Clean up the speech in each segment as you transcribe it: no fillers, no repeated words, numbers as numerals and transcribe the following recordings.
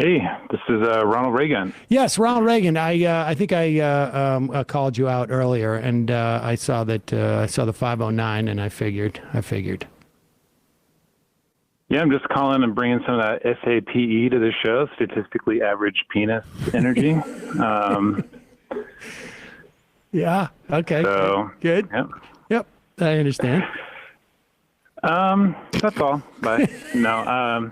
Hey, this is Ronald Raygun. Yes, Ronald Reagan. I think I called you out earlier, and I saw that I saw the 509, and I figured. Yeah, I'm just calling and bringing some of that SAPE to the show, statistically average penis energy. Yeah. Okay. So, Good. Yep. I understand. That's all. Bye. No.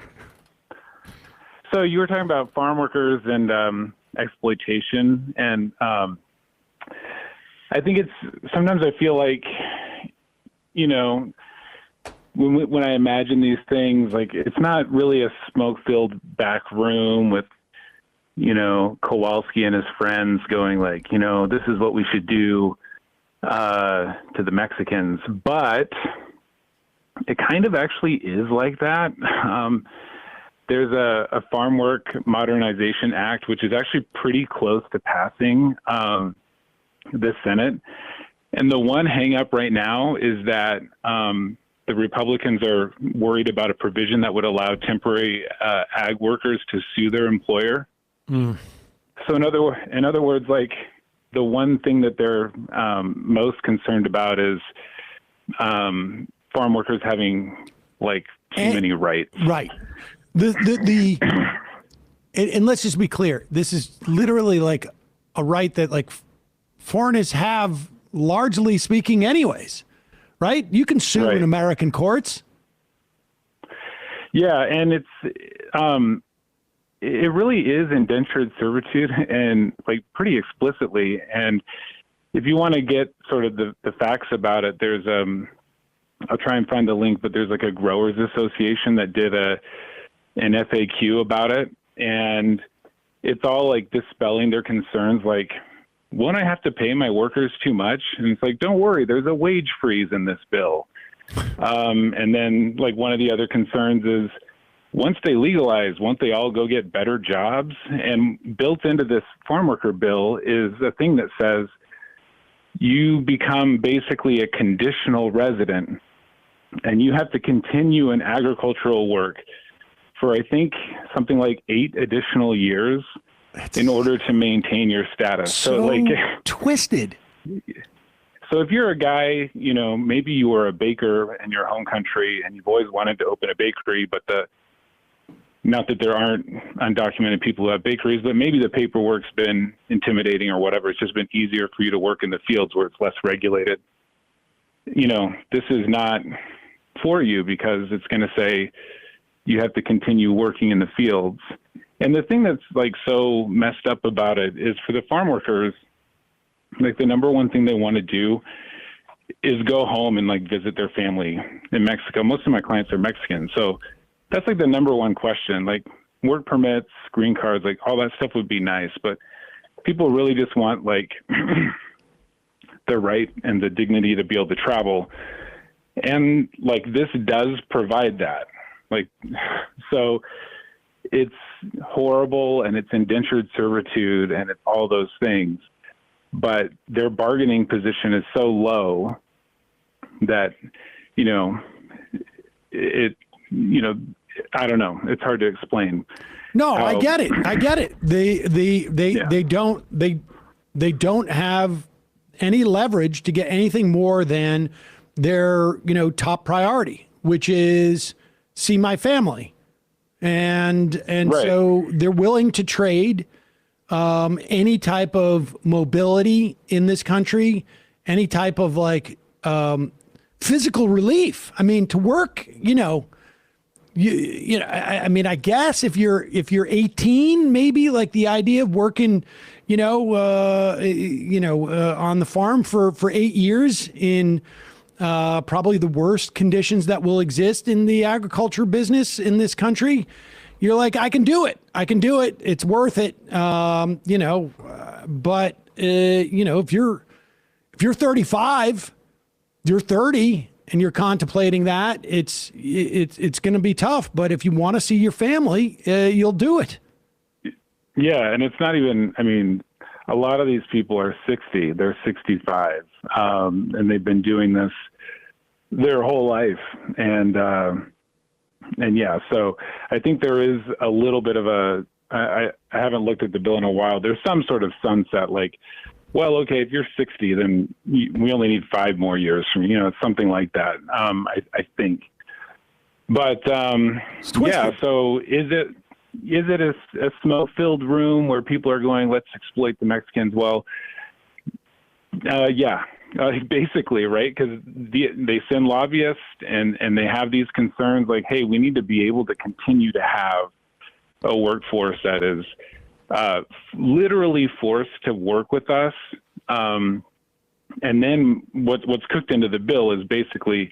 So you were talking about farm workers and exploitation, and I think sometimes I feel like, when I imagine these things, like it's not really a smoke-filled back room with, Kowalski and his friends going like, this is what we should do to the Mexicans, but it kind of actually is like that. There's a Farm Work Modernization Act, which is actually pretty close to passing the Senate. And the one hang up right now is that the Republicans are worried about a provision that would allow temporary ag workers to sue their employer. Mm. So in other words, like the one thing that they're most concerned about is farm workers having like too many rights. Right. And let's just be clear. This is literally like a right that like foreigners have, largely speaking, anyways. Right? You can sue in American courts. Yeah, and it really is indentured servitude, and like pretty explicitly. And if you want to get sort of the facts about it, there's I'll try and find the link, but there's like a growers association that did an FAQ about it, and it's all like dispelling their concerns, like, won't I have to pay my workers too much? And it's like, don't worry, there's a wage freeze in this bill. And then like one of the other concerns is once they legalize, won't they all go get better jobs? And built into this farm worker bill is a thing that says you become basically a conditional resident and you have to continue in agricultural work for, I think, something like 8 additional years in order to maintain your status. So like twisted. So if you're a guy, maybe you were a baker in your home country and you've always wanted to open a bakery, but not that there aren't undocumented people who have bakeries, but maybe the paperwork's been intimidating or whatever. It's just been easier for you to work in the fields where it's less regulated. This is not for you because it's going to say you have to continue working in the fields. And the thing that's like so messed up about it is for the farm workers, like the number one thing they want to do is go home and like visit their family in Mexico. Most of my clients are Mexican. So that's like the number one question, like work permits, green cards, like all that stuff would be nice. But people really just want like the right and the dignity to be able to travel. And like this does provide that. Like, so it's horrible and it's indentured servitude and it's all those things, but their bargaining position is so low that, I don't know. It's hard to explain. No, I get it. They don't have any leverage to get anything more than their, top priority, which is see my family. And right. So they're willing to trade any type of mobility in this country, any type of like physical relief. I mean, to work, I guess if you're 18, maybe like the idea of working, on the farm for 8 years in probably the worst conditions that will exist in the agriculture business in this country, you're like, I can do it. It's worth it. But if you're 35, you're 30 and you're contemplating that, it's going to be tough. But if you want to see your family, you'll do it. Yeah. And it's not even, a lot of these people are 60, they're 65, and they've been doing this their whole life. And yeah, so I think there is a little bit of a I haven't looked at the bill in a while. There's some sort of sunset, like, well, okay, if you're 60, then we only need 5 more years from you. It's something like that. I think. But yeah, so is it a smoke-filled room where people are going, let's exploit the Mexicans? Well, yeah, basically, right? Because they send lobbyists and they have these concerns like, hey, we need to be able to continue to have a workforce that is literally forced to work with us. And then what's cooked into the bill is basically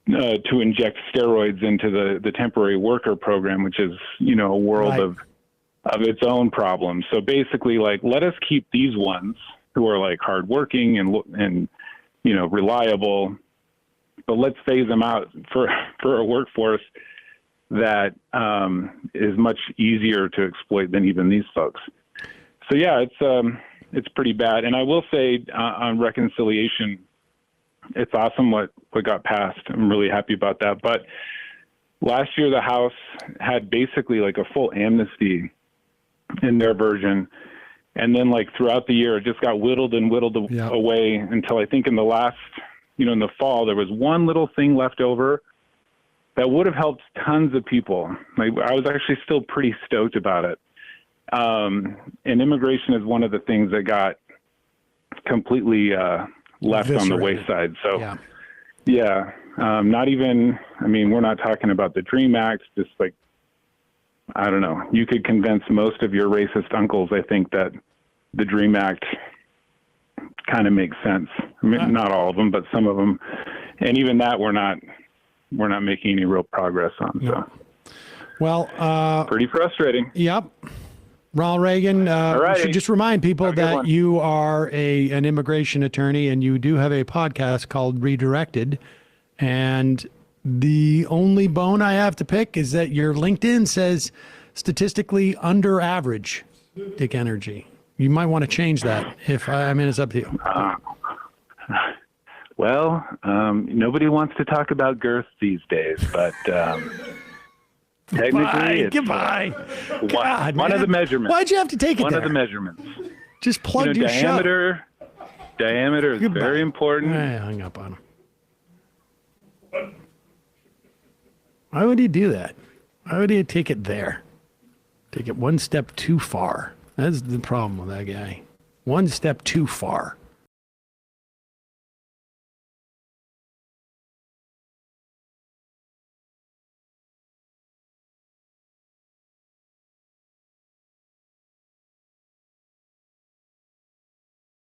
to inject steroids into the temporary worker program, which is, a world right. of its own problems. So basically, like, let us keep these ones who are like hardworking and reliable, but let's phase them out for a workforce that is much easier to exploit than even these folks. So yeah, it's pretty bad. And I will say on reconciliation, it's awesome what got passed. I'm really happy about that. But last year, the House had basically like a full amnesty in their version. And then like throughout the year, it just got whittled and whittled away until I think in the last, in the fall, there was one little thing left over that would have helped tons of people. Like, I was actually still pretty stoked about it. And immigration is one of the things that got completely left on the wayside. So, yeah, not even, we're not talking about the DREAM Act, just like, I don't know, you could convince most of your racist uncles, I think, that the DREAM Act kind of makes sense. Not all of them, but some of them. And even that we're not making any real progress on. So, well, pretty frustrating. Yep. Ronald Raygun, we should just remind people that you are an immigration attorney and you do have a podcast called Redirected. And the only bone I have to pick is that your LinkedIn says statistically under average dick energy. You might want to change that it's up to you. Well, nobody wants to talk about girth these days, but technically, goodbye. God, one of the measurements. Why'd you have to take it One there? of the measurements. Just plugged your diameter. Diameter is very important. I hung up on him. Why would he do that? Why would he take it there? Take it one step too far. That's the problem with that guy. One step too far.